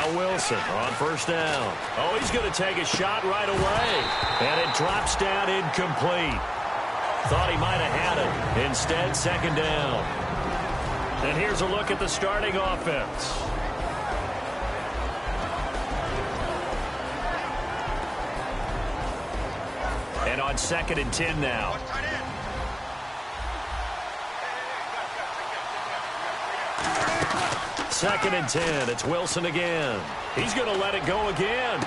Now Wilson on first down. Oh, he's going to take a shot right away. And it drops down incomplete. Thought he might have had it. Instead, second down. And here's a look at the starting offense. And on 2nd and 10 now. Second and 10. It's Wilson again. He's going to let it go again.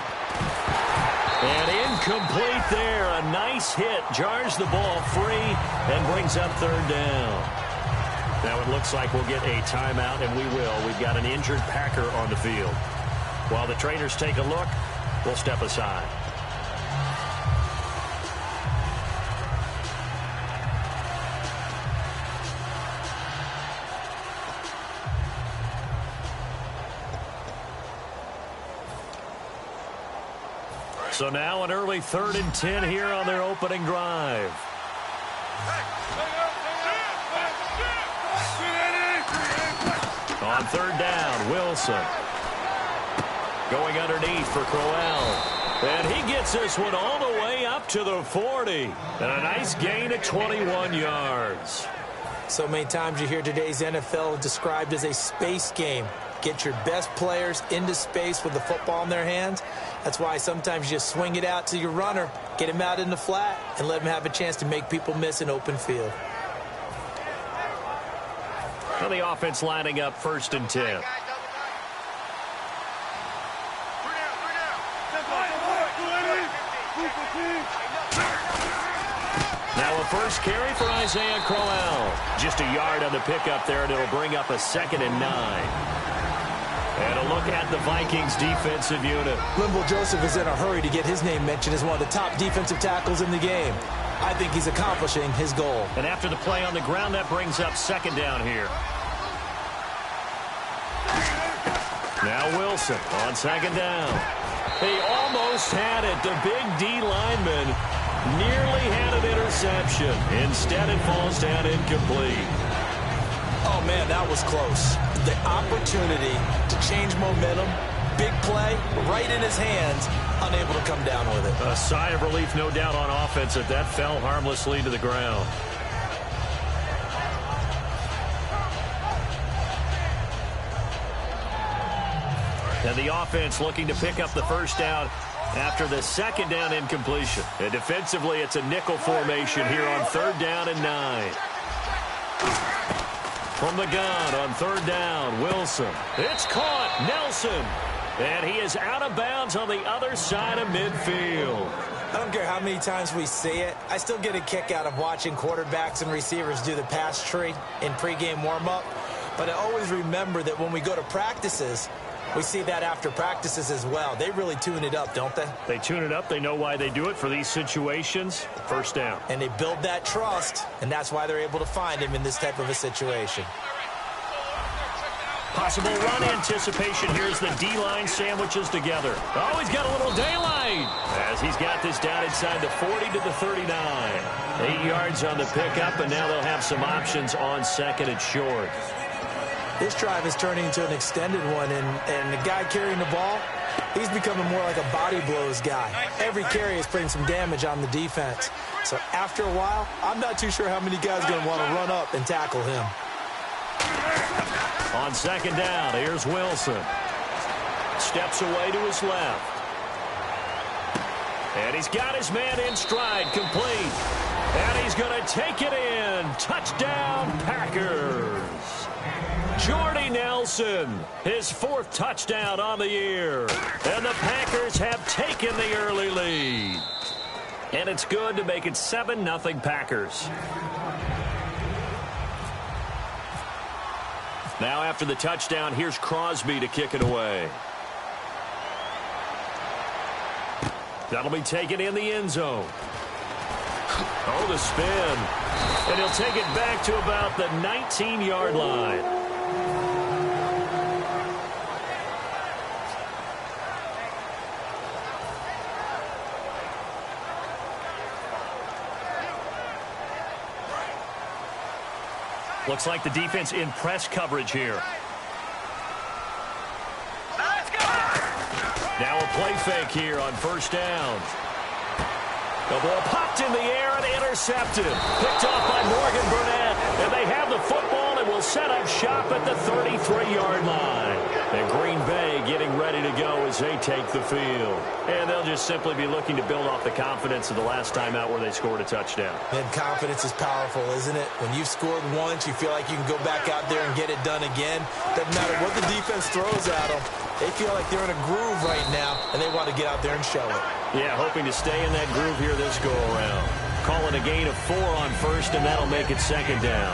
And incomplete there. A nice hit. Jars the ball free and brings up third down. Now it looks like we'll get a timeout, and we will. We've got an injured Packer on the field. While the trainers take a look, we'll step aside. So now an early 3rd and 10 here on their opening drive. On 3rd down, Wilson. Going underneath for Crowell. And he gets this one all the way up to the 40. And a nice gain of 21 yards. So many times you hear today's NFL described as a space game. Get your best players into space with the football in their hands. That's why sometimes you just swing it out to your runner, get him out in the flat, and let him have a chance to make people miss an open field. Well, the offense lining up 1st and 10. Now a first carry for Isaiah Crowell. Just a yard on the pickup there, and it'll bring up a 2nd and 9. And a look at the Vikings defensive unit. Linval Joseph is in a hurry to get his name mentioned as one of the top defensive tackles in the game. I think he's accomplishing his goal. And after the play on the ground, that brings up 2nd down here. Now Wilson on 2nd down. He almost had it. The big D lineman nearly had an interception. Instead, it falls down incomplete. Oh, man, that was close. The opportunity to change momentum, big play, right in his hands, unable to come down with it. A sigh of relief, no doubt, on offense that that fell harmlessly to the ground. And the offense looking to pick up the first down after the 2nd down incompletion. And defensively, it's a nickel formation here on 3rd down and 9. From the gun on 3rd down, Wilson. It's caught, Nelson. And he is out of bounds on the other side of midfield. I don't care how many times we see it. I still get a kick out of watching quarterbacks and receivers do the pass tree in pregame warm-up. But I always remember that when we go to practices, we see that after practices as well. They really tune it up, don't they? They tune it up. They know why they do it for these situations. First down. And they build that trust, and that's why they're able to find him in this type of a situation. Possible run anticipation. Here's the D-line sandwiches together. Oh, he's got a little daylight as he's got this down inside the 40 to the 39. 8 yards on the pickup, and now they'll have some options on 2nd and short. This drive is turning into an extended one, and the guy carrying the ball, he's becoming more like a body blows guy. Every carry is putting some damage on the defense. So after a while, I'm not too sure how many guys are going to want to run up and tackle him. On 2nd down, here's Wilson. Steps away to his left. And he's got his man in stride, complete. And he's going to take it in. Touchdown, Packers. Jordy Nelson, his 4th touchdown on the year. And the Packers have taken the early lead. And it's good to make it 7-0 Packers. Now after the touchdown, here's Crosby to kick it away. That'll be taken in the end zone. Oh, the spin. And he'll take it back to about the 19-yard line. Looks like the defense in press coverage here. Let's go! play fake here on first down. The ball popped in the air and intercepted. Picked off by Morgan Burnett. And they have the football and will set up shop at the 33-yard line. And Green Bay getting ready to go as they take the field. And they'll just simply be looking to build off the confidence of the last time out where they scored a touchdown. And confidence is powerful, isn't it? When you've scored once, you feel like you can go back out there and get it done again. Doesn't matter what the defense throws at them. They feel like they're in a groove right now, and they want to get out there and show it. Yeah, hoping to stay in that groove here this go-around. Calling a gain of 4 on first, and that'll make it second down.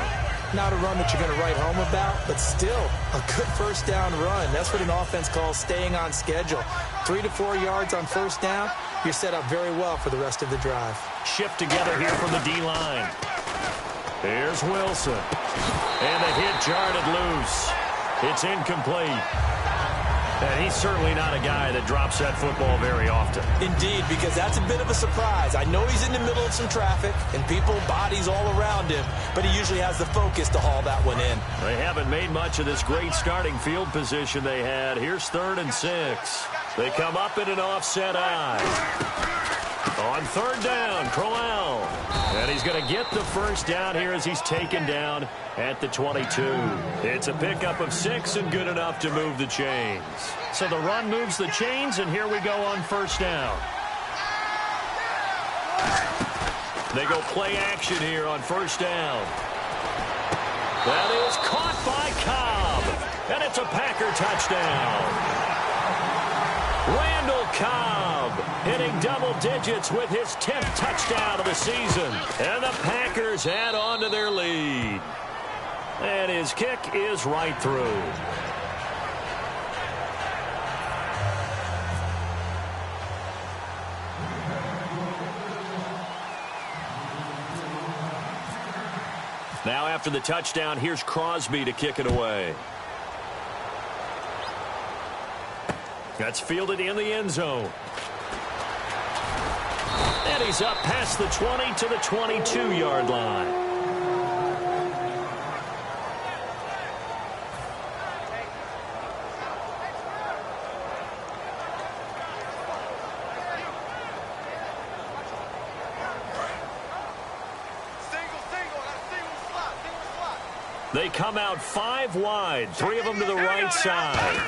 Not a run that you're going to write home about, but still a good first down run. That's what an offense calls staying on schedule. 3 to 4 yards on first down, you're set up very well for the rest of the drive. Shift together here from the D-line. Here's Wilson. And the hit jarred it loose. It's incomplete. And he's certainly not a guy that drops that football very often. Indeed, because that's a bit of a surprise. I know he's in the middle of some traffic and people, bodies all around him, but he usually has the focus to haul that one in. They haven't made much of this great starting field position they had. Here's 3rd and 6. They come up in an offset eye. On 3rd down, Crowell. And he's going to get the first down here as he's taken down at the 22. It's a pickup of 6 and good enough to move the chains. So the run moves the chains, and here we go on first down. They go play action here on first down. That is caught by Cobb. And it's a Packer touchdown. Randall Cobb hitting double digits with his 10th touchdown of the season. And the Packers add on to their lead. And his kick is right through. Now after the touchdown, here's Crosby to kick it away. That's fielded in the end zone. And he's up past the 20 to the 22-yard line. They come out 5 wide, 3 of them to the right side.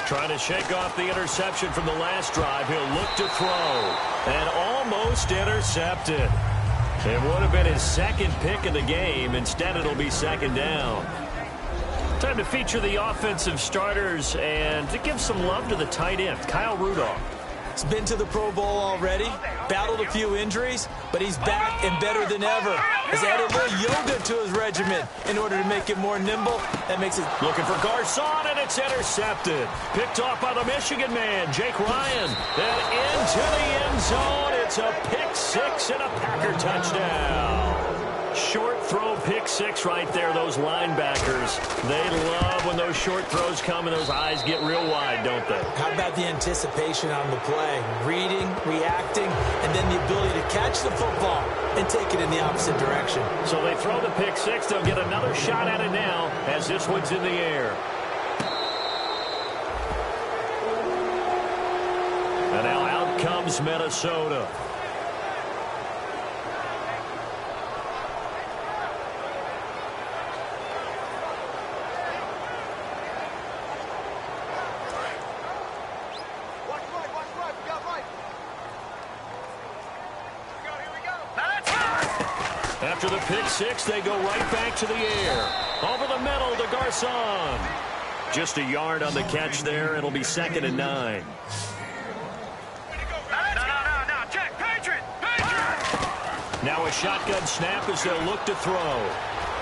Trying to shake off the interception from the last drive. He'll look to throw. And almost intercepted. It would have been his 2nd pick of the game. Instead, it'll be 2nd down. Time to feature the offensive starters and to give some love to the tight end, Kyle Rudolph. He's been to the Pro Bowl already, battled a few injuries, but he's back and better than ever. Has added a little yoga to his regimen in order to make it more nimble. That makes it... Looking for Garcon, and it's intercepted. Picked off by the Michigan man, Jake Ryan. Then into the end zone. It's a pick 6 and a Packer touchdown. Short throw pick 6 right there, those linebackers. They love when those short throws come and those eyes get real wide, don't they? How about the anticipation on the play? Reading, reacting, and then the ability to catch the football and take it in the opposite direction. So they throw the pick 6. They'll get another shot at it now as this one's in the air. And now out comes Minnesota. After the pick 6, they go right back to the air. Over the middle to Garcon. Just a yard on the catch there. It'll be 2nd and 9. Now a shotgun snap as they'll look to throw.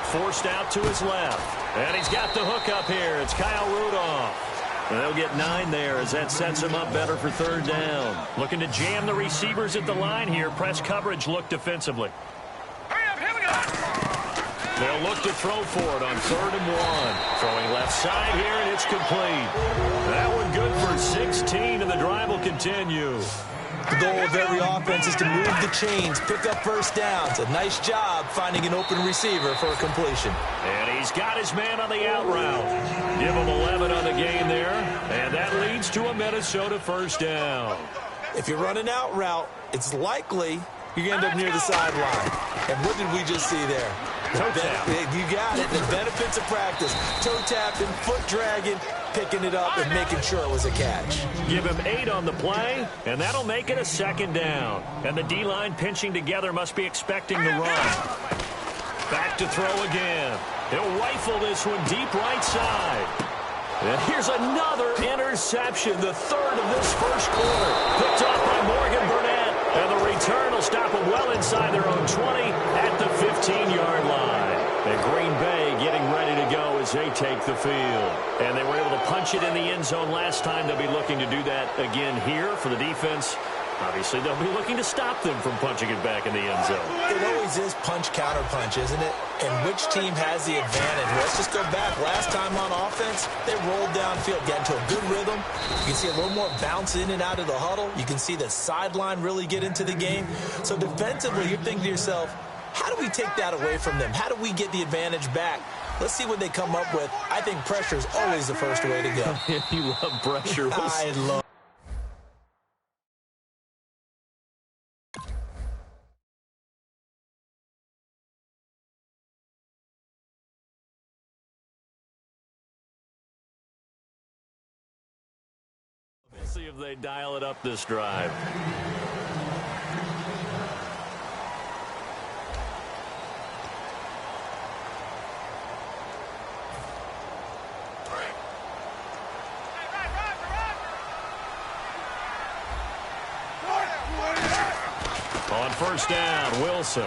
Forced out to his left. And he's got the hook up here. It's Kyle Rudolph. And they'll get 9 there as that sets him up better for 3rd down. Looking to jam the receivers at the line here. Press coverage look defensively. They'll look to throw for it on 3rd and 1. Throwing left side here, and it's complete. That one good for 16, and the drive will continue. The goal of every offense is to move the chains, pick up first downs. A nice job finding an open receiver for a completion. And he's got his man on the out route. Give him 11 on the game there, and that leads to a Minnesota first down. If you're running out route, it's likely you're going to end up near the sideline. And what did we just see there? Toe tap. You got it. The benefits of practice. Toe tapping, foot dragging, picking it up, and making sure it was a catch. Give him 8 on the play, and that'll make it a 2nd down. And the D-line pinching together must be expecting the run. Back to throw again. He'll rifle this one deep right side. And here's another interception, the 3rd of this first quarter. Picked off by Morgan Burnett. And the return will stop them well inside their own 20 at the 15-yard line. And Green Bay getting ready to go as they take the field. And they were able to punch it in the end zone last time. They'll be looking to do that again here for the defense. Obviously, they'll be looking to stop them from punching it back in the end zone. It always is punch-counter-punch, isn't it? And which team has the advantage? Let's just go back. Last time on offense, they rolled downfield, got into a good rhythm. You can see a little more bounce in and out of the huddle. You can see the sideline really get into the game. So defensively, you're thinking to yourself, how do we take that away from them? How do we get the advantage back? Let's see what they come up with. I think pressure is always the first way to go. You love pressure. I love See if they dial it up this drive. On first down, Wilson.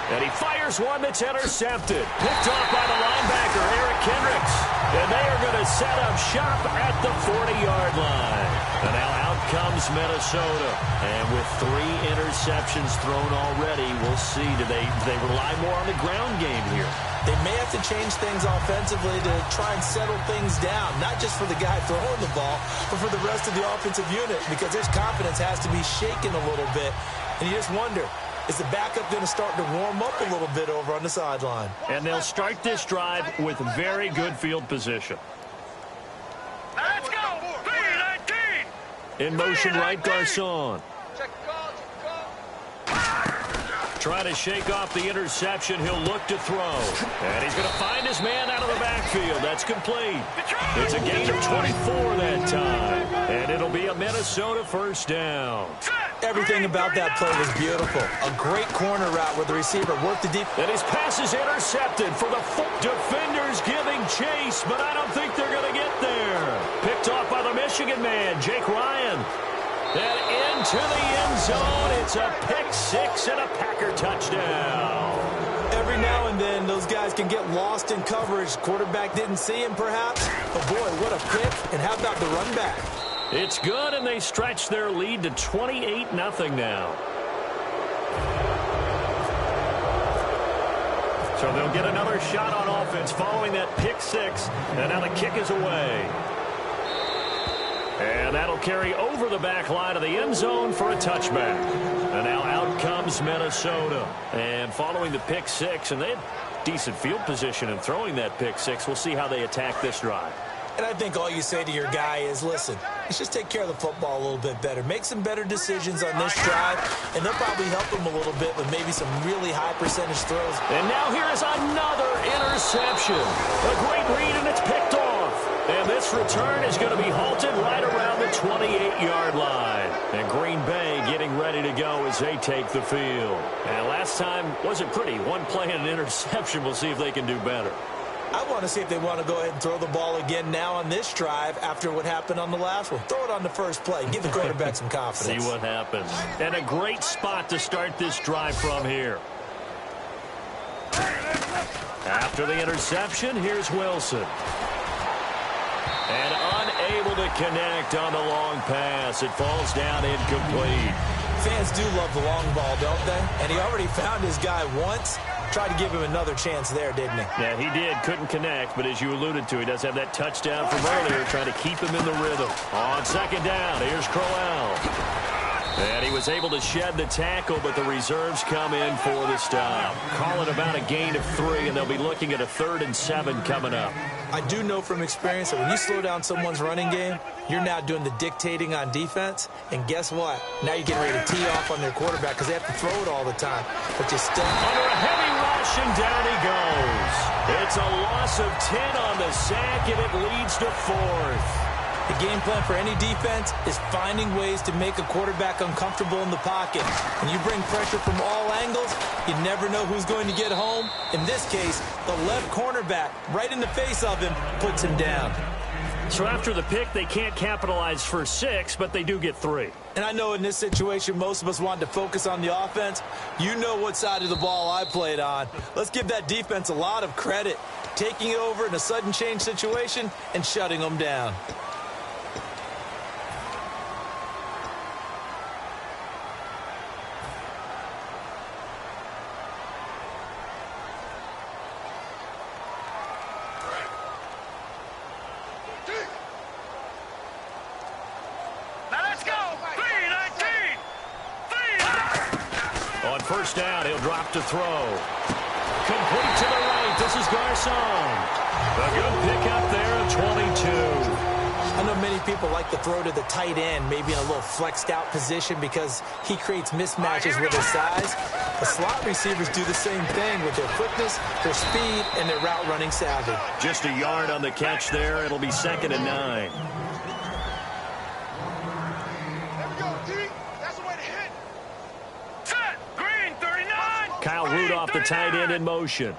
And he fires one that's intercepted. Picked off by the linebacker, Eric Kendricks. And they are going to set up shop at the 40-yard line. And now out comes Minnesota. And with 3 interceptions thrown already, we'll see. Do they rely more on the ground game here? They may have to change things offensively to try and settle things down, not just for the guy throwing the ball, but for the rest of the offensive unit, because his confidence has to be shaken a little bit. And you just wonder, is the backup going to start to warm up a little bit over on the sideline? And they'll start this drive with very good field position. Let's go! 3-19! In motion, right, Garcon. Trying to shake off the interception. He'll look to throw. And he's going to find his man out of the backfield. That's complete. It's a gain of 24 that time. And it'll be a Minnesota first down. Everything about that play was beautiful. A great corner route where the receiver worked the deep. And his pass is intercepted for the defenders giving chase, but I don't think they're going to get there. Picked off by the Michigan man, Jake Ryan. And into the end zone, it's a pick 6 and a Packer touchdown. Every now and then, those guys can get lost in coverage. Quarterback didn't see him, perhaps. But, boy, what a pick. And how about the run back? It's good, and they stretch their lead to 28-0 now. So they'll get another shot on offense following that pick 6. And now the kick is away. And that'll carry over the back line of the end zone for a touchback. And now out comes Minnesota. And following the pick 6, and they had decent field position in throwing that pick 6. We'll see how they attack this drive. And I think all you say to your guy is, listen, let's just take care of the football a little bit better. Make some better decisions on this drive, and they'll probably help him a little bit with maybe some really high percentage throws. And now here is another interception. A great read, and it's picked off. And this return is going to be halted right around the 28-yard line. And Green Bay getting ready to go as they take the field. And last time wasn't pretty. One play and an interception. We'll see if they can do better. I want to see if they want to go ahead and throw the ball again now on this drive after what happened on the last one. Throw it on the first play. Give the quarterback some confidence. See what happens. And a great spot to start this drive from here. After the interception, here's Wilson. And unable to connect on the long pass. It falls down incomplete. Fans do love the long ball, don't they? And he already found his guy once. Tried to give him another chance there, didn't he? Yeah, he did. Couldn't connect, but as you alluded to, he does have that touchdown from earlier, trying to keep him in the rhythm. On second down, here's Crowell. And he was able to shed the tackle, but the reserves come in for the stop. Call it about a gain of 3, and they'll be looking at a 3rd and 7 coming up. I do know from experience that when you slow down someone's running game, you're now doing the dictating on defense. And guess what? Now you're getting ready to tee off on their quarterback because they have to throw it all the time. But you still... Under a heavy rush, and down he goes. It's a loss of 10 on the sack, and it leads to 4th. The game plan for any defense is finding ways to make a quarterback uncomfortable in the pocket. When you bring pressure from all angles, you never know who's going to get home. In this case, the left cornerback, right in the face of him, puts him down. So after the pick, they can't capitalize for 6, but they do get 3. And I know in this situation, most of us wanted to focus on the offense. You know what side of the ball I played on. Let's give that defense a lot of credit, taking it over in a sudden change situation and shutting them down. First down, he'll drop to throw. Complete to the right. This is Garcon. A good pickup there of 22. I know many people like to throw to the tight end, maybe in a little flexed out position because he creates mismatches with his size. The slot receivers do the same thing with their quickness, their speed, and their route running savvy. Just a yard on the catch there. It'll be 2nd and 9. Rudolph, the tight end, in motion.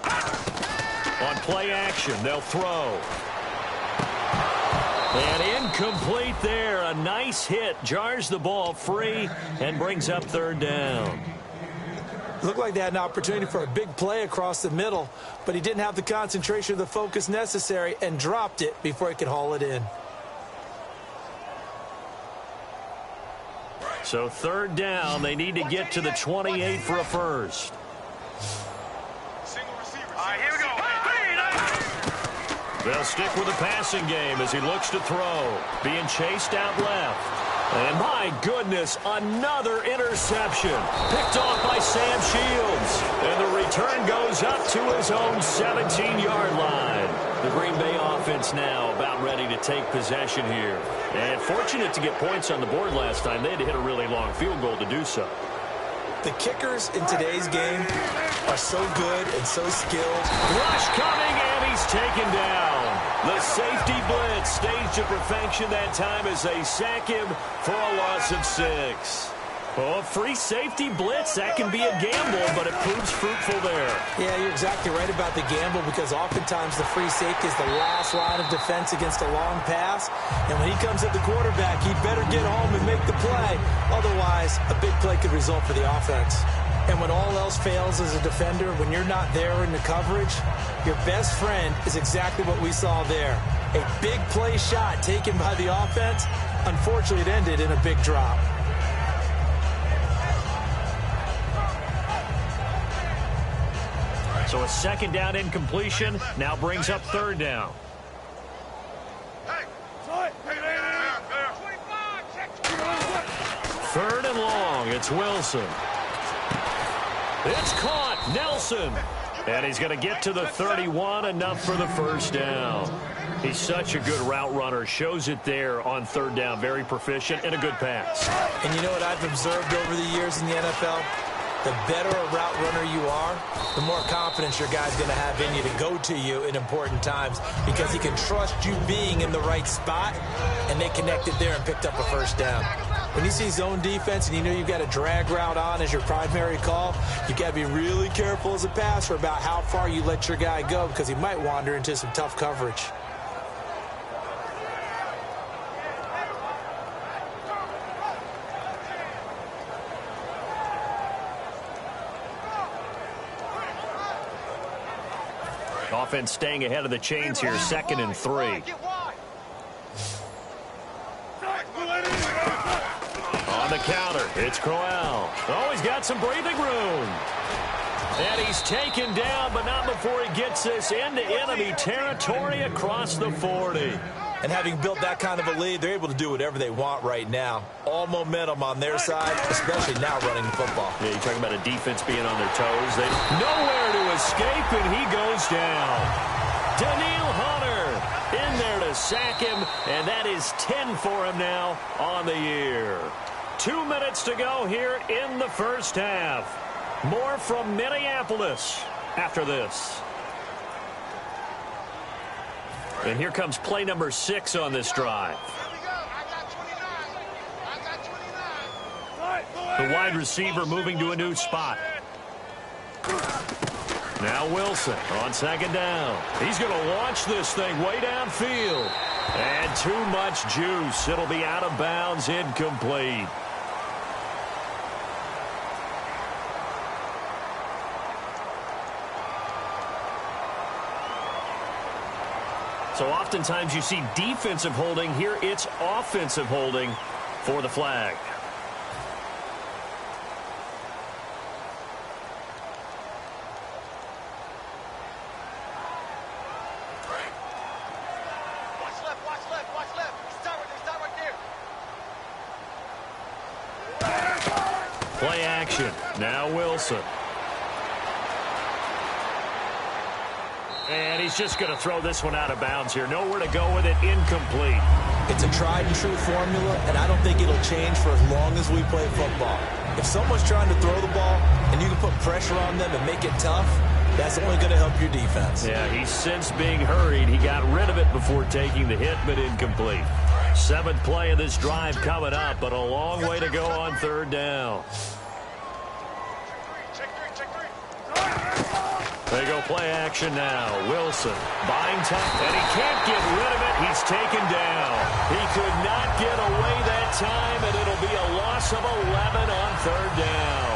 On play action, they'll throw. And incomplete there. A nice hit. Jars the ball free and brings up 3rd down. Looked like they had an opportunity for a big play across the middle, but he didn't have the concentration or the focus necessary and dropped it before he could haul it in. So 3rd down, they need to get to the 28 for a first. Here we go. They'll stick with the passing game as he looks to throw. Being chased out left. And my goodness, another interception. Picked off by Sam Shields. And the return goes up to his own 17-yard line. The Green Bay offense now about ready to take possession here. And fortunate to get points on the board last time. They had to hit a really long field goal to do so. The kickers in today's game are so good and so skilled. Rush coming, and he's taken down. The safety blitz staged to perfection that time as they sack him for a loss of 6. Oh, a free safety blitz, that can be a gamble, but it proves fruitful there. Yeah, you're exactly right about the gamble because oftentimes the free safety is the last line of defense against a long pass. And when he comes at the quarterback, he'd better get home and make the play. Otherwise, a big play could result for the offense. And when all else fails as a defender, when you're not there in the coverage, your best friend is exactly what we saw there. A big play shot taken by the offense. Unfortunately, it ended in a big drop. So a 2nd down incompletion now brings up 3rd down. Third and long. It's Wilson. It's caught. Nelson. And he's going to get to the 31, enough for the first down. He's such a good route runner. Shows it there on 3rd down. Very proficient and a good pass. And you know what I've observed over the years in the NFL? The better a route runner you are, the more confidence your guy's going to have in you to go to you in important times because he can trust you being in the right spot, and they connected there and picked up a first down. When you see zone defense and you know you've got a drag route on as your primary call, you've got to be really careful as a passer about how far you let your guy go because he might wander into some tough coverage. Offense staying ahead of the chains here, 2nd and 3. counter. It's Crowell. Oh, he's got some breathing room. And he's taken down, but not before he gets this into enemy territory across the 40. And having built that kind of a lead, they're able to do whatever they want right now. All momentum on their side, especially now running the football. Yeah, you're talking about a defense being on their toes. They nowhere to escape, and he goes down. Daniil Hunter in there to sack him, and that is 10 for him now on the year. 2 minutes to go here in the first half. More from Minneapolis after this. And here comes play number 6 on this drive. The wide receiver moving to a new spot. Now Wilson on second down. He's going to launch this thing way downfield. And too much juice. It'll be out of bounds, incomplete. So oftentimes you see defensive holding. Here it's offensive holding for the flag. Watch left. Start right there. Play action. Now Wilson. And he's just going to throw this one out of bounds here. Nowhere to go with it. Incomplete. It's a tried and true formula, and I don't think it'll change for as long as we play football. If someone's trying to throw the ball and you can put pressure on them and make it tough, that's only going to help your defense. Yeah, he's since being hurried. He got rid of it before taking the hit, but incomplete. 7th play of this drive coming up, but a long way to go on third down. They go play action now. Wilson buying time, and he can't get rid of it. He's taken down. He could not get away that time, and it'll be a loss of 11 on third down.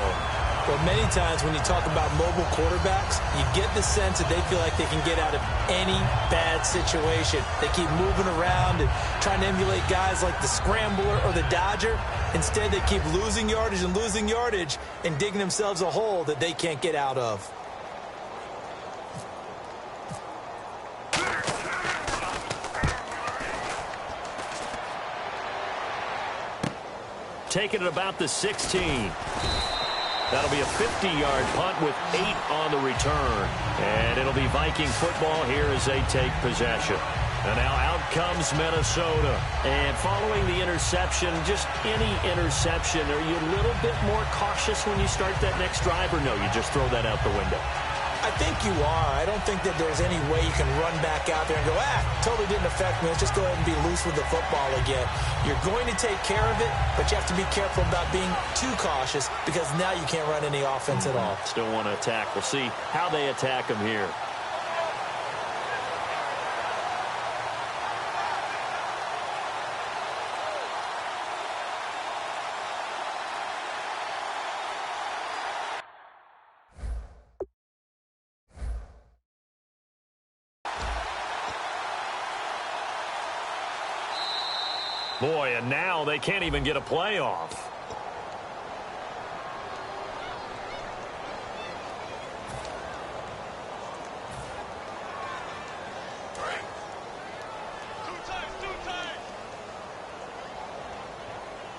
Well, many times when you talk about mobile quarterbacks, you get the sense that they feel like they can get out of any bad situation. They keep moving around and trying to emulate guys like the Scrambler or the Dodger. Instead, they keep losing yardage and digging themselves a hole that they can't get out of. Taking it about the 16. That'll be a 50-yard punt with 8 on the return. And it'll be Viking football here as they take possession. And now out comes Minnesota. And following the interception, just any interception, are you a little bit more cautious when you start that next drive, or no, you just throw that out the window? I think you are. I don't think that there's any way you can run back out there and go, totally didn't affect me. Let's just go ahead and be loose with the football again. You're going to take care of it, but you have to be careful about being too cautious because now you can't run any offense at all. Still want to attack. We'll see how they attack them here. Boy, and now they can't even get a playoff. Two times.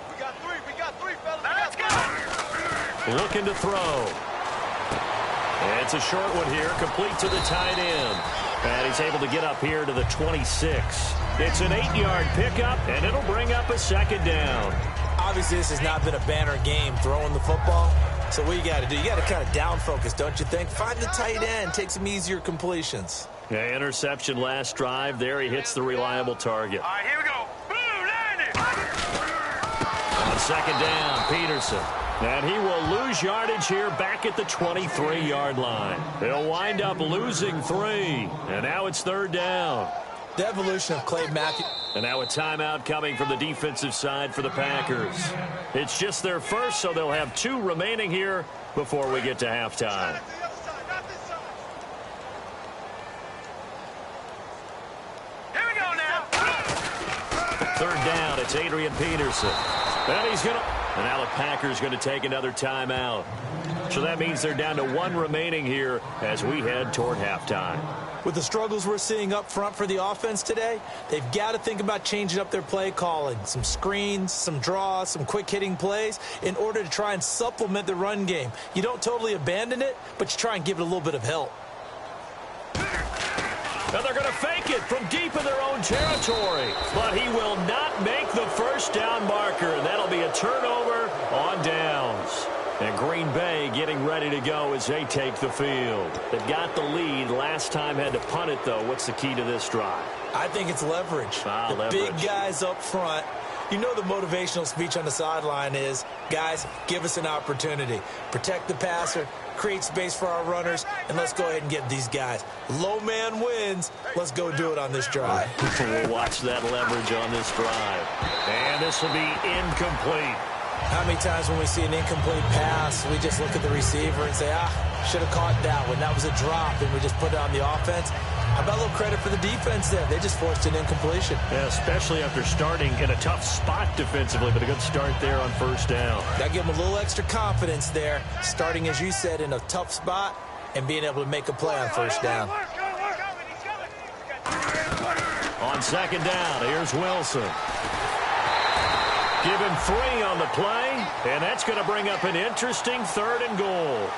We got three, fellas. Let's go. Looking to throw. And it's a short one here, complete to the tight end. And he's able to get up here to the 26. It's an 8-yard pickup, and it'll bring up a second down. Obviously, this has not been a banner game throwing the football. So what you got to do, you got to kind of down focus, don't you think? Find the tight end, take some easier completions. Yeah, interception last drive. There he hits the reliable target. All right, here we go. Boom, landed. On second down, Peterson. And he will lose yardage here back at the 23-yard line. He'll wind up losing 3. And now it's third down. The evolution of Clay Matthews. And now a timeout coming from the defensive side for the Packers. It's just their first, so they'll have 2 remaining here before we get to halftime. Here we go now. Third down, it's Adrian Peterson. And he's going to... And now the Packers going to take another timeout. So that means they're down to 1 remaining here as we head toward halftime. With the struggles we're seeing up front for the offense today, they've got to think about changing up their play calling. Some screens, some draws, some quick-hitting plays in order to try and supplement the run game. You don't totally abandon it, but you try and give it a little bit of help. And they're going to fake it from deep in their own territory. But he will not make the first down marker. And that'll be a turnover on downs. And Green Bay getting ready to go as they take the field. They've got the lead. Last time had to punt it, though. What's the key to this drive? I think it's leverage. Leverage. Big guys up front. You know the motivational speech on the sideline is, guys, give us an opportunity. Protect the passer, create space for our runners, and let's go ahead and get these guys. Low man wins. Let's go do it on this drive. We'll watch that leverage on this drive. And this will be incomplete. How many times when we see an incomplete pass, we just look at the receiver and say, should have caught that one. That was a drop, and we just put it on the offense. How about a little credit for the defense there? They just forced an incompletion. Yeah, especially after starting in a tough spot defensively, but a good start there on first down. Got to give them a little extra confidence there, starting, as you said, in a tough spot and being able to make a play on first down. On second down, here's Wilson. Give him 3 on the play, and that's going to bring up an interesting 3rd and goal.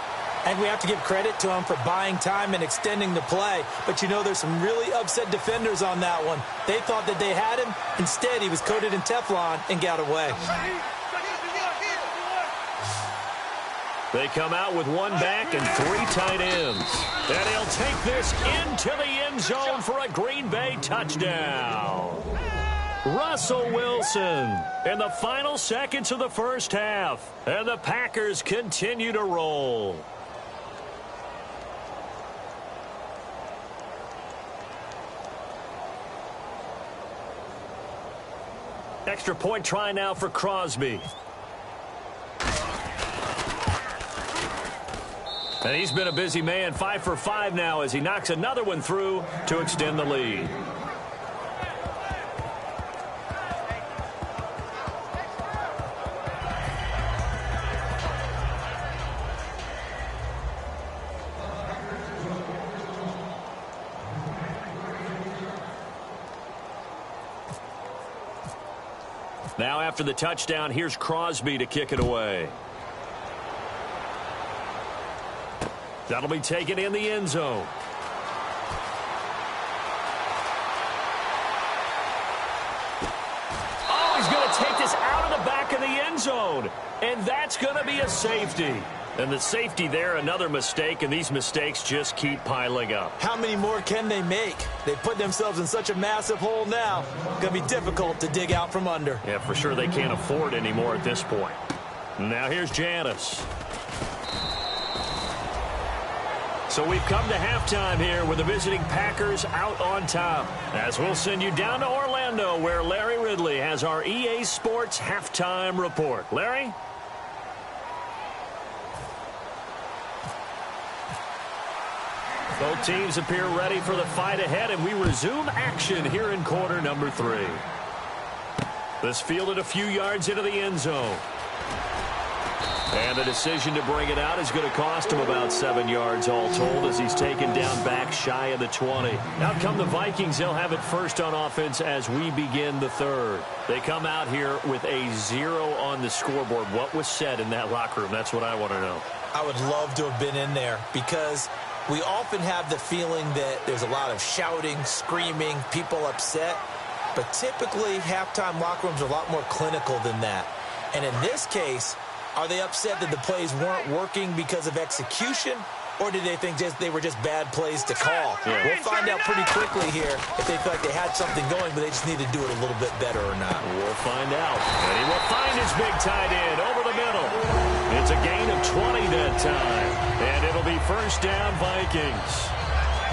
And we have to give credit to him for buying time and extending the play. But, you know, there's some really upset defenders on that one. They thought that they had him. Instead, he was coated in Teflon and got away. They come out with 1 back and 3 tight ends. And he'll take this into the end zone for a Green Bay touchdown. Russell Wilson in the final seconds of the first half. And the Packers continue to roll. Extra point try now for Crosby. And he's been a busy man, 5 for 5 now as he knocks another one through to extend the lead. Now after the touchdown, here's Crosby to kick it away. That'll be taken in the end zone. Oh, he's going to take this out of the back of the end zone. And that's going to be a safety. And the safety there, another mistake, and these mistakes just keep piling up. How many more can they make? They put themselves in such a massive hole now. Going to be difficult to dig out from under. Yeah, for sure they can't afford any more at this point. Now here's Janice. So we've come to halftime here with the visiting Packers out on top. As we'll send you down to Orlando where Larry Ridley has our EA Sports halftime report. Larry? Both teams appear ready for the fight ahead, and we resume action here in quarter number 3. This fielded a few yards into the end zone. And the decision to bring it out is going to cost him about 7 yards all told as he's taken down back shy of the 20. Out come the Vikings. They'll have it first on offense as we begin the 3rd. They come out here with a 0 on the scoreboard. What was said in that locker room? That's what I want to know. I would love to have been in there because we often have the feeling that there's a lot of shouting, screaming, people upset. But typically, halftime locker rooms are a lot more clinical than that. And in this case, are they upset that the plays weren't working because of execution? Or did they think they were just bad plays to call? Yeah. We'll find out pretty quickly here if they feel like they had something going, but they just need to do it a little bit better or not. We'll find out. And he will find his big tight end over the middle. It's a gain of 20 that time. And it'll be first down Vikings.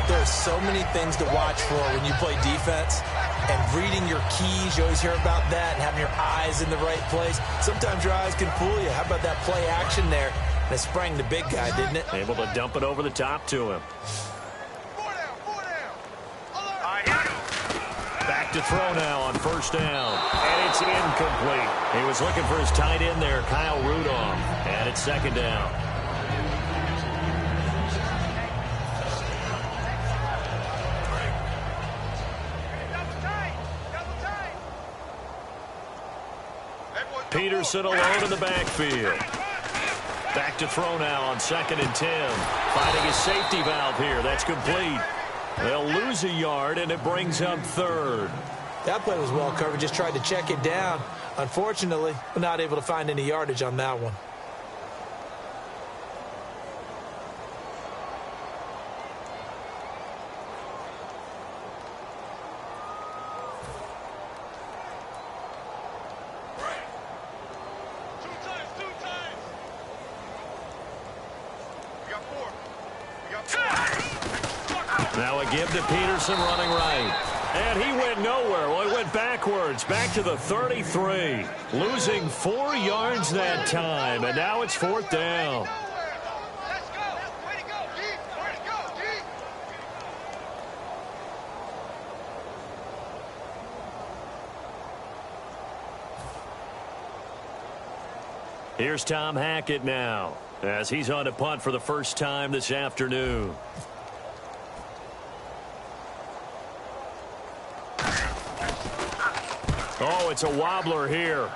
There's so many things to watch for when you play defense. And reading your keys, you always hear about that, and having your eyes in the right place. Sometimes your eyes can fool you. How about that play action there? And it sprang the big guy, didn't it? Able to dump it over the top to him. Four down. Back to throw now on first down. And it's incomplete. He was looking for his tight end there, Kyle Rudolph. And it's second down. Peterson alone in the backfield. Back to throw now on 2nd and 10. Finding his safety valve here. That's complete. They'll lose a yard, and it brings up 3rd. That play was well covered. Just tried to check it down. Unfortunately, we're not able to find any yardage on that one. Now a give to Peterson running right. And he went nowhere. Well, he went backwards, back to the 33. Losing 4 yards that time, and now it's 4th down. Let's go. Way to go, D. Way to go, D. Here's Tom Hackett now, as he's on to punt for the first time this afternoon. Oh, it's a wobbler here.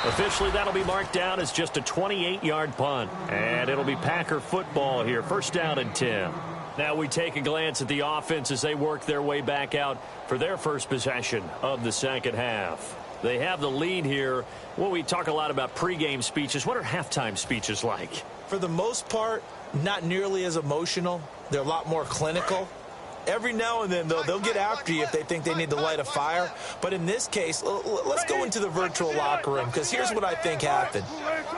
Officially, that'll be marked down as just a 28-yard punt. And it'll be Packer football here. First down and 10. Now we take a glance at the offense as they work their way back out for their first possession of the second half. They have the lead here. Well, we talk a lot about pregame speeches. What are halftime speeches like? For the most part, not nearly as emotional. They're a lot more clinical. Every now and then, though, they'll get after you if they think they need to light a fire. But in this case, let's go into the virtual locker room, because here's what I think happened.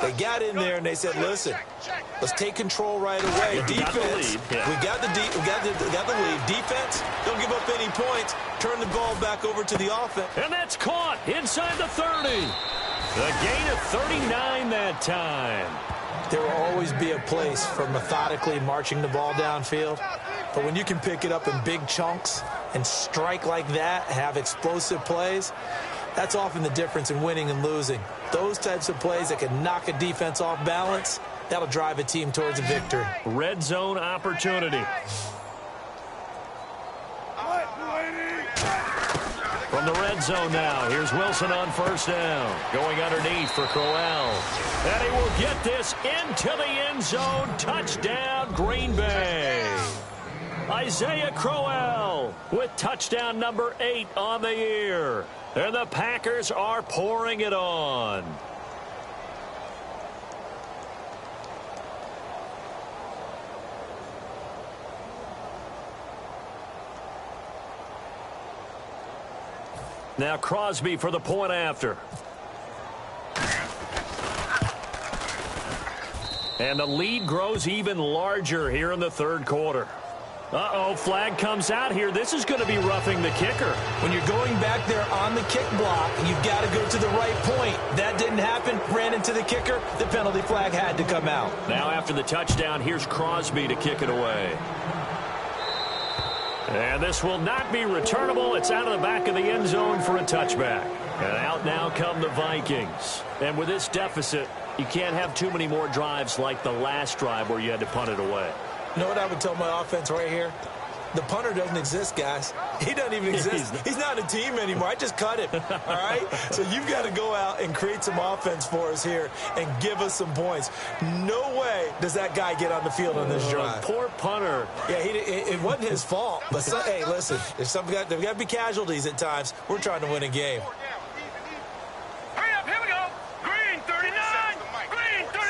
They got in there and they said, listen, let's take control right away. Defense, we got the lead. Defense, don't give up any points. Turn the ball back over to the offense. And that's caught inside the 30. The gain of 39 that time. There will always be a place for methodically marching the ball downfield. But when you can pick it up in big chunks and strike like that, have explosive plays, that's often the difference in winning and losing. Those types of plays that can knock a defense off balance, that'll drive a team towards a victory. Red zone opportunity. From the red zone now, here's Wilson on first down. Going underneath for Crowell. And he will get this into the end zone. Touchdown, Green Bay. Isaiah Crowell with touchdown number 8 on the year. And the Packers are pouring it on. Now Crosby for the point after. And the lead grows even larger here in the third quarter. Uh-oh, flag comes out here. This is going to be roughing the kicker. When you're going back there on the kick block, you've got to go to the right point. That didn't happen. Ran into the kicker. The penalty flag had to come out. Now after the touchdown, here's Crosby to kick it away. And this will not be returnable. It's out of the back of the end zone for a touchback. And out now come the Vikings. And with this deficit, you can't have too many more drives like the last drive where you had to punt it away. You know what I would tell my offense right here? The punter doesn't exist, guys. He doesn't even exist. He's not a team anymore. I just cut him, all right? So you've got to go out and create some offense for us here and give us some points. No way does that guy get on the field on this drive. Poor punter. Yeah, it wasn't his fault. But, hey, listen, there's got to be casualties at times. We're trying to win a game. Hurry up, here we go. Green 39. Green 39.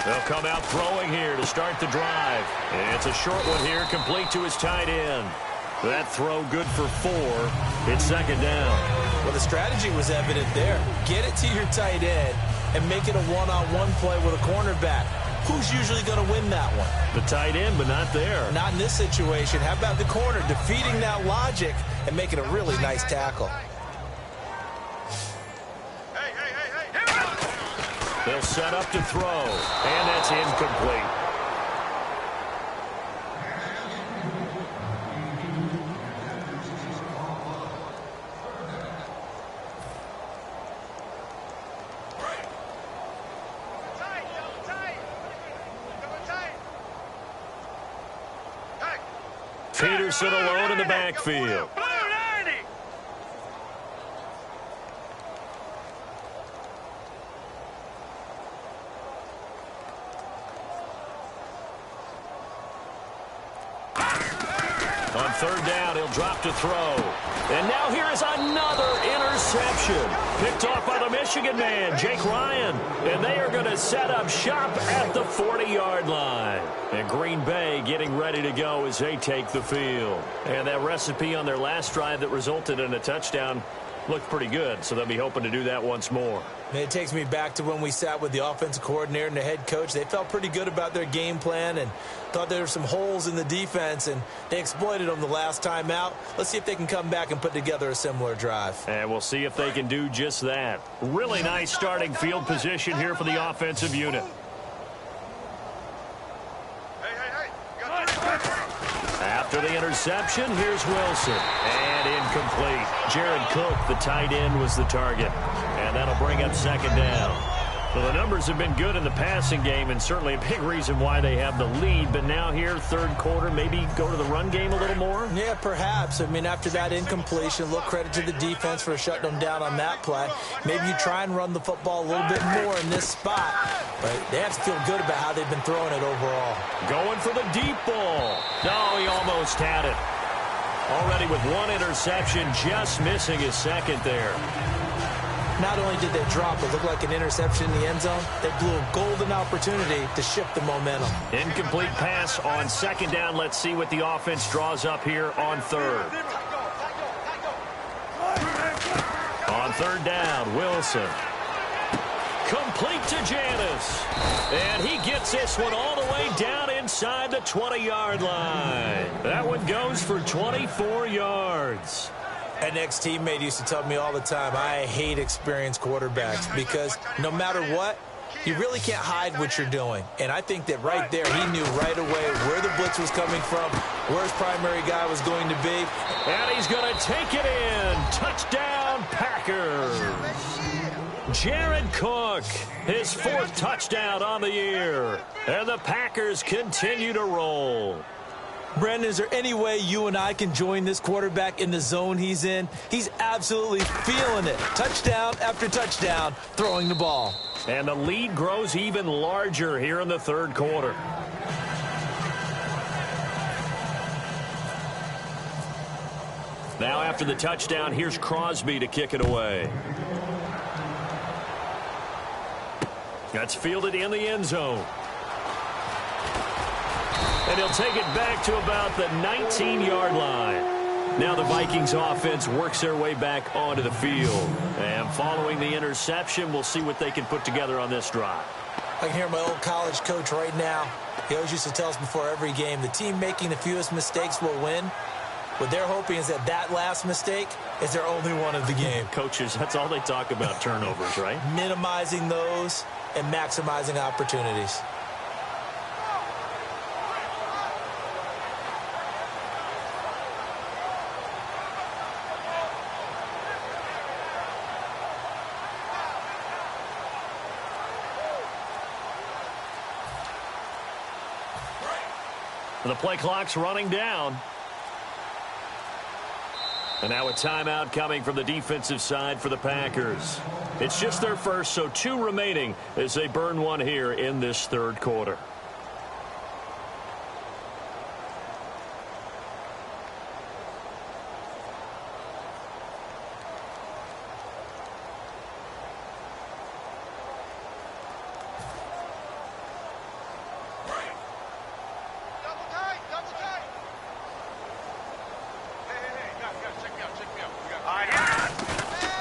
They'll come out throwing here to start the drive. And it's a short one here, complete to his tight end. That throw good for 4. It's second down. Well, the strategy was evident there. Get it to your tight end and make it a one-on-one play with a cornerback. Who's usually going to win that one? The tight end, but not there. Not in this situation. How about the corner defeating that logic and making a really nice tackle? They'll set up to throw, and that's incomplete. Peterson alone in the backfield. On third down, he'll drop to throw. And now here is another interception. Picked off by the Michigan man, Jake Ryan. And they are going to set up shop at the 40-yard line. And Green Bay getting ready to go as they take the field. And that recipe on their last drive that resulted in a touchdown looked pretty good, so they'll be hoping to do that once more. It takes me back to when we sat with the offensive coordinator and the head coach. They felt pretty good about their game plan and thought there were some holes in the defense, and they exploited them the last time out. Let's see if they can come back and put together a similar drive. And we'll see if they can do just that. Really nice starting field position here for the offensive unit. After the interception, here's Wilson. And incomplete. Jared Cook, the tight end, was the target. And that'll bring up second down. Well, the numbers have been good in the passing game, and certainly a big reason why they have the lead. But now here, third quarter, maybe go to the run game a little more? Yeah, perhaps. I mean, after that incompletion, a little credit to the defense for shutting them down on that play. Maybe you try and run the football a little bit more in this spot. But they have to feel good about how they've been throwing it overall. Going for the deep ball. No, he almost had it. Already with one interception, just missing his second there. Not only did they drop it look like an interception in the end zone, they blew a golden opportunity to shift the momentum. Incomplete pass on second down. Let's see what the offense draws up here on third. On third down, Wilson. Complete to Janis. And he gets this one all the way down inside the 20-yard line. That one goes for 24 yards. An ex-teammate used to tell me all the time, I hate experienced quarterbacks because no matter what, you really can't hide what you're doing. And I think that right there, he knew right away where the blitz was coming from, where his primary guy was going to be. And he's going to take it in. Touchdown, Packers. Jared Cook, his fourth touchdown on the year. And the Packers continue to roll. Brandon, is there any way you and I can join this quarterback in the zone he's in? He's absolutely feeling it. Touchdown after touchdown, throwing the ball. And the lead grows even larger here in the third quarter. Now after the touchdown, here's Crosby to kick it away. That's fielded in the end zone. And he'll take it back to about the 19-yard line. Now the Vikings offense works their way back onto the field. And following the interception, we'll see what they can put together on this drive. I can hear my old college coach right now. He always used to tell us before every game, the team making the fewest mistakes will win. What they're hoping is that last mistake is their only one of the game. Coaches, that's all they talk about, turnovers, right? Minimizing those and maximizing opportunities. The play clock's running down. And now a timeout coming from the defensive side for the Packers. It's just their first, so 2 remaining as they burn one here in this third quarter.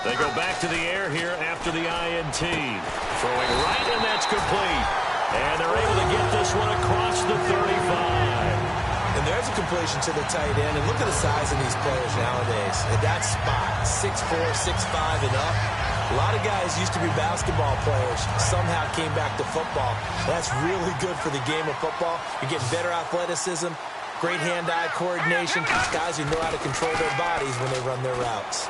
They go back to the air here after the INT. Throwing right, and that's complete. And they're able to get this one across the 35. And there's a completion to the tight end. And look at the size of these players nowadays. At that spot, 6'4", 6'5", and up. A lot of guys used to be basketball players. Somehow came back to football. That's really good for the game of football. You're getting better athleticism, great hand-eye coordination. Guys who know how to control their bodies when they run their routes.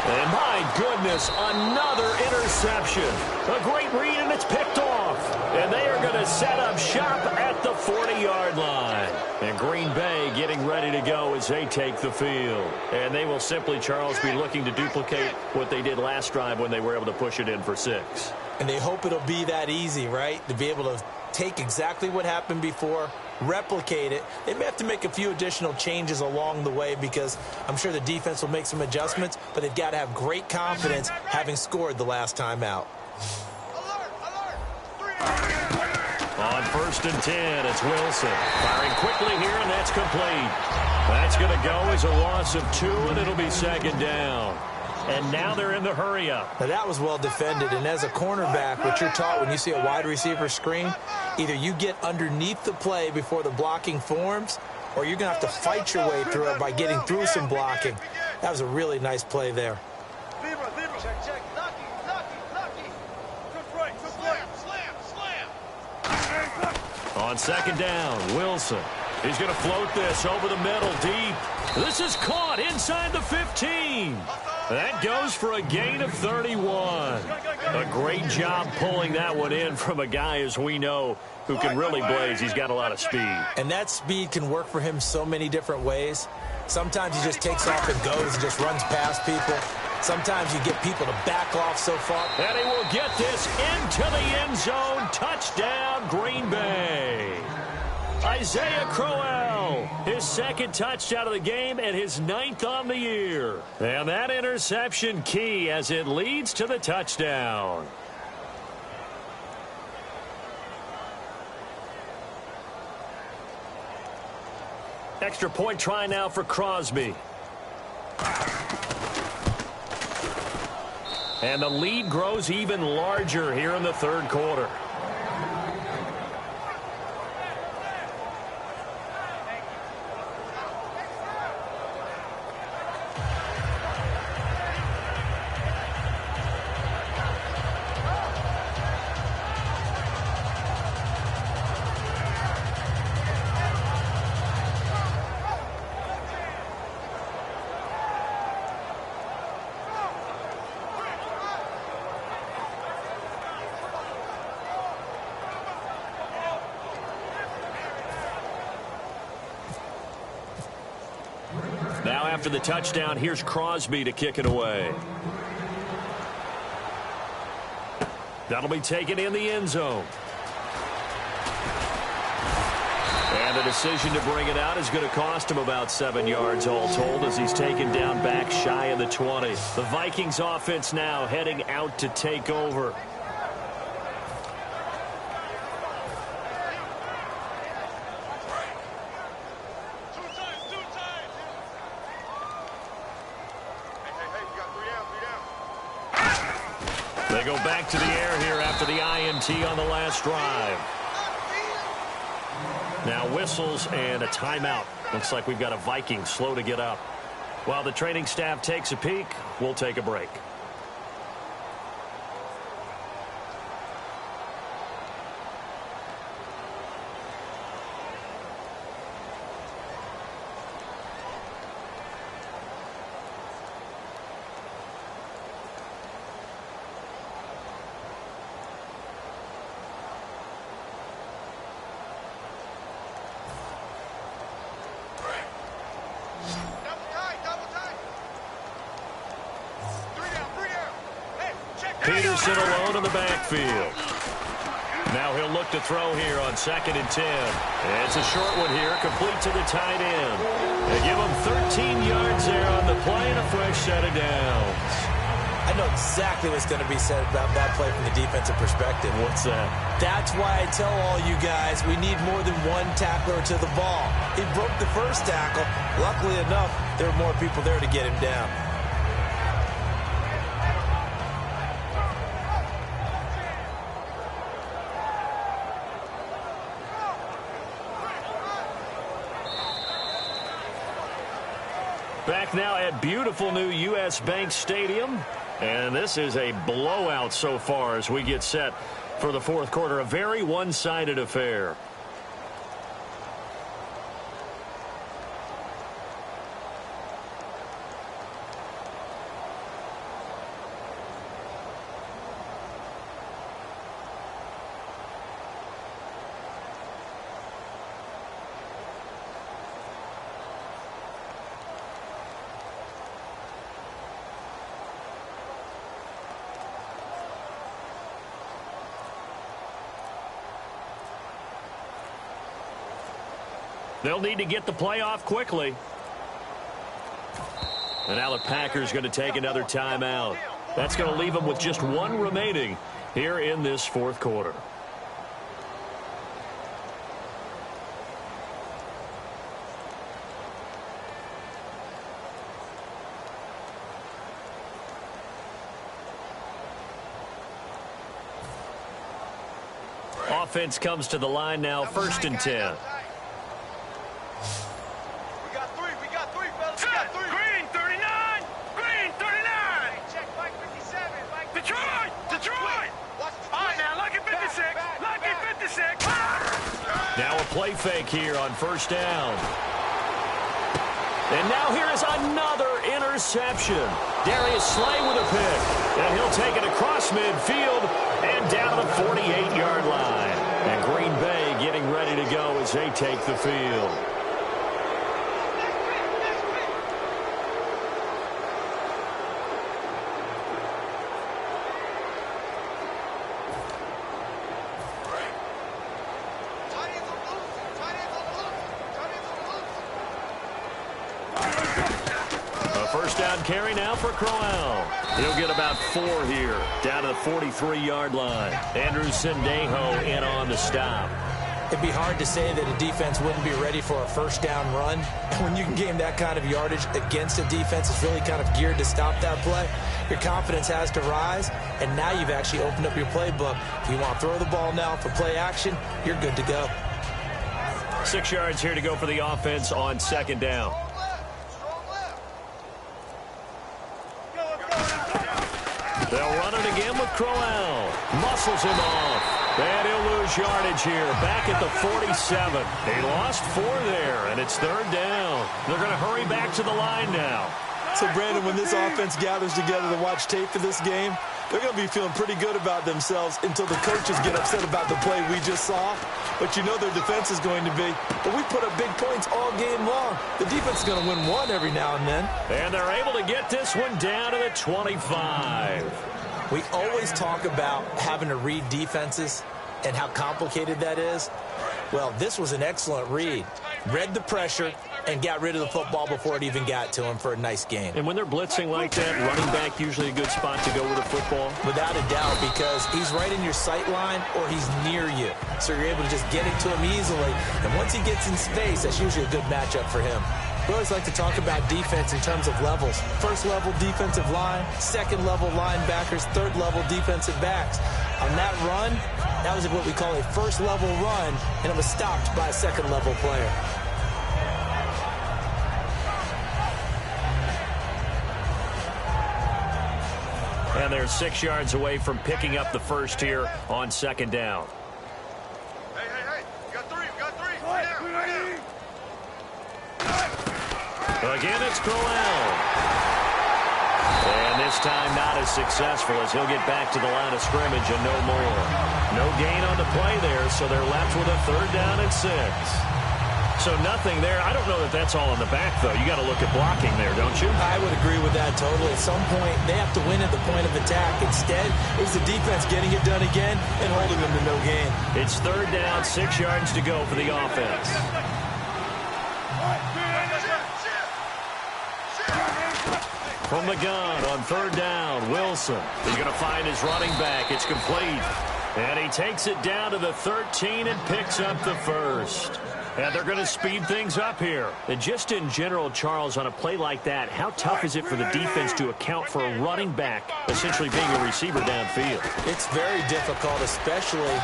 And my goodness, another interception. A great read, and it's picked off. And they are going to set up shop at the 40-yard line. And Green Bay getting ready to go as they take the field. And they will simply, Charles, be looking to duplicate what they did last drive when they were able to push it in for 6. And they hope it'll be that easy, right? To be able to take exactly what happened before, replicate it. They may have to make a few additional changes along the way because I'm sure the defense will make some adjustments, but they've got to have great confidence having scored the last time out. On 1st and 10, it's Wilson. Firing quickly here, and that's complete. That's going to go as a loss of 2, and it'll be 2nd down. And now they're in the hurry-up. Now, that was well defended, and as a cornerback, what you're taught when you see a wide receiver screen, either you get underneath the play before the blocking forms, or you're going to have to fight your way through it by getting through some blocking. That was a really nice play there. Check. Lucky. Good break. Slam. On 2nd down, Wilson. He's going to float this over the middle deep. This is caught inside the 15. That goes for a gain of 31. A great job pulling that one in from a guy, as we know, who can really blaze. He's got a lot of speed. And that speed can work for him so many different ways. Sometimes he just takes off and goes and just runs past people. Sometimes you get people to back off so far. And he will get this into the end zone. Touchdown, Green Bay. Isaiah Crowell, his 2nd touchdown of the game and his 9th on the year. And that interception key as it leads to the touchdown. Extra point try now for Crosby. And the lead grows even larger here in the 3rd quarter. Now after the touchdown, here's Crosby to kick it away. That'll be taken in the end zone. And the decision to bring it out is going to cost him about 7 yards all told as he's taken down back shy of the 20. The Vikings offense now heading out to take over. They go back to the air here after the INT on the last drive. Now whistles and a timeout. Looks like we've got a Viking slow to get up. While the training staff takes a peek, we'll take a break. Peterson alone in the backfield. Now he'll look to throw here on 2nd and 10. It's a short one here, complete to the tight end. They give him 13 yards there on the play and a fresh set of downs. I know exactly what's going to be said about that play from the defensive perspective. What's that? That's why I tell all you guys we need more than one tackler to the ball. He broke the first tackle. Luckily enough, there were more people there to get him down. Back now at beautiful new U.S. Bank Stadium. And this is a blowout so far as we get set for the 4th quarter. A very one-sided affair. They'll need to get the play off quickly. And now the Packers going to take another timeout. That's going to leave them with just one remaining here in this fourth quarter. Offense comes to the line now, 1st and 10. We got three, fellas. We got three. Green 39. Green 39. Check Mike 57. Detroit. All right, now, lucky 56. Lucky 56. Now a play fake here on 1st down. And now here is another interception. Darius Slay with a pick. And he'll take it across midfield and down to the 48-yard line. And Green Bay getting ready to go as they take the field. First down carry now for Crowell. He'll get about 4 here, down to the 43-yard line. Andrew Sendejo in on the stop. It'd be hard to say that a defense wouldn't be ready for a first down run. When you can gain that kind of yardage against a defense that's really kind of geared to stop that play, your confidence has to rise, and now you've actually opened up your playbook. If you want to throw the ball now for play action, you're good to go. 6 yards here to go for the offense on 2nd down. They'll run it again with Crowell. Muscles him off. And he'll lose yardage here. Back at the 47. They lost 4 there, and it's 3rd down. They're going to hurry back to the line now. So, Brandon, when this offense gathers together to watch tape for this game, they're going to be feeling pretty good about themselves until the coaches get upset about the play we just saw. But you know their defense is going to be, but we put up big points all game long. The defense is going to win one every now and then. And they're able to get this one down to the 25. We always talk about having to read defenses and how complicated that is. Well, this was an excellent read. Read the pressure and got rid of the football before it even got to him for a nice gain. And when they're blitzing like that, running back usually a good spot to go with the football? Without a doubt, because he's right in your sight line or he's near you. So you're able to just get it to him easily. And once he gets in space, that's usually a good matchup for him. We always like to talk about defense in terms of levels. 1st level defensive line, 2nd level linebackers, 3rd level defensive backs. On that run, that was what we call a 1st level run, and it was stopped by a 2nd level player. And they're 6 yards away from picking up the first here on 2nd down. Hey. We got three. Right now. Again, it's Crowell. And this time not as successful as he'll get back to the line of scrimmage and no more. No gain on the play there, so they're left with a 3rd down and 6. So nothing there. I don't know that that's all in the back, though. You got to look at blocking there, don't you? I would agree with that totally. At some point, they have to win at the point of attack. Instead, it was the defense getting it done again and holding them to no gain. It's 3rd down, 6 yards to go for the offense. From the gun on 3rd down, Wilson. He's going to find his running back. It's complete. And he takes it down to the 13 and picks up the 1st. And they're going to speed things up here. And just in general, Charles, on a play like that, how tough is it for the defense to account for a running back essentially being a receiver downfield? It's very difficult, especially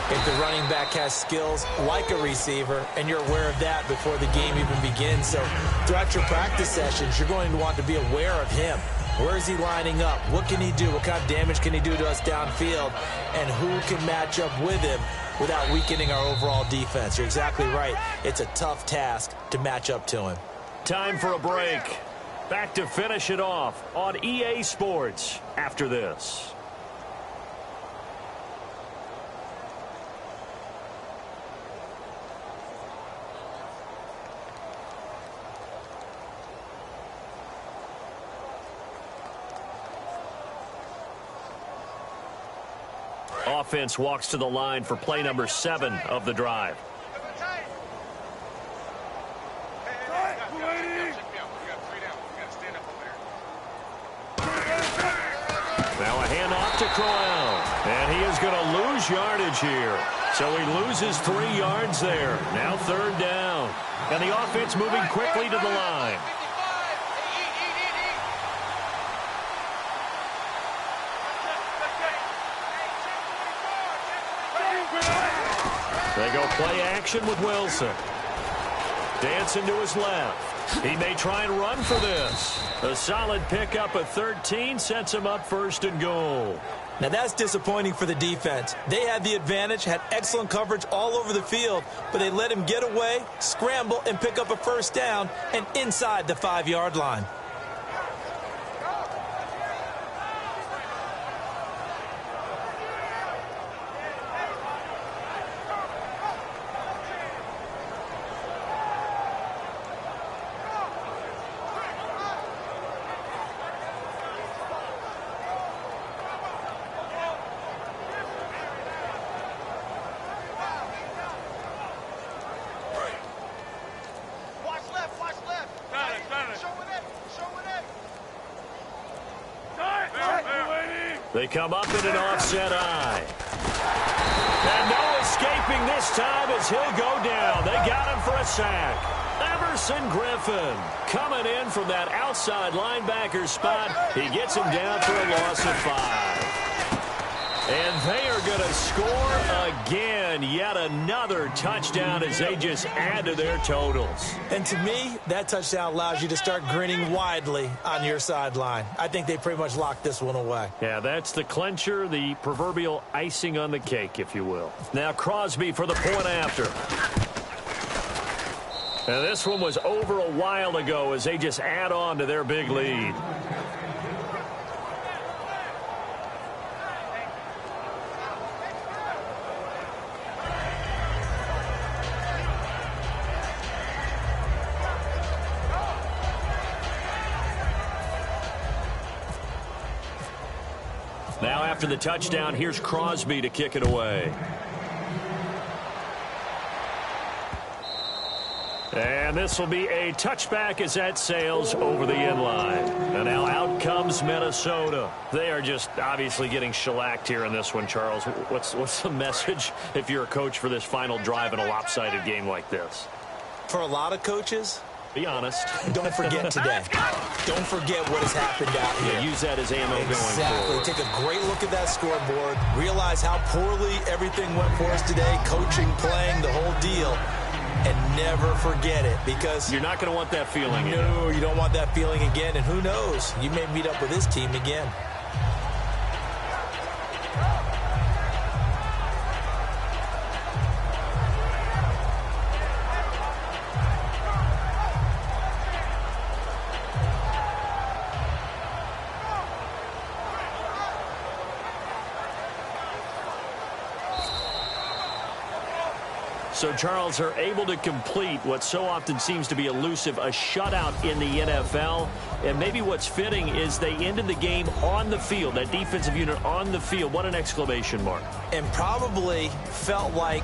if the running back has skills like a receiver, and you're aware of that before the game even begins. So throughout your practice sessions, you're going to want to be aware of him. Where is he lining up? What can he do? What kind of damage can he do to us downfield? And who can match up with him without weakening our overall defense? You're exactly right. It's a tough task to match up to him. Time for a break. Back to finish it off on EA Sports after this. Offense walks to the line for play number 7 of the drive. Now a handoff to Crowell. And he is going to lose yardage here. So he loses 3 yards there. Now 3rd down. And the offense moving quickly to the line. They go play action with Wilson. Dancing to his left. He may try and run for this. A solid pickup at 13 sets him up 1st and goal. Now that's disappointing for the defense. They had the advantage, had excellent coverage all over the field, but they let him get away, scramble, and pick up a 1st down and inside the 5-yard line. They come up in an offset eye. And no escaping this time as he'll go down. They got him for a sack. Everson Griffin coming in from that outside linebacker spot. He gets him down for a loss of 5. And they are going to score again. Yet another touchdown as they just add to their totals. And to me, that touchdown allows you to start grinning widely on your sideline. I think they pretty much locked this one away. Yeah, that's the clincher, the proverbial icing on the cake, if you will. Now Crosby for the point after. And this one was over a while ago as they just add on to their big lead. Now after the touchdown, here's Crosby to kick it away. And this will be a touchback as that sails over the end line. And now out comes Minnesota. They are just obviously getting shellacked here in this one, Charles. What's the message if you're a coach for this final drive in a lopsided game like this? For a lot of coaches, be honest. Don't forget today. Don't forget what has happened out here. Yeah, use that as ammo going forward. Take a great look at that scoreboard. Realize how poorly everything went for us today. Coaching, playing, the whole deal. And never forget it, because you're not going to want that feeling again. No, you don't want that feeling again. And who knows? You may meet up with this team again. So, Charles, are able to complete what so often seems to be elusive, a shutout in the NFL. And maybe what's fitting is they ended the game on the field, that defensive unit on the field. What an exclamation mark. And probably felt like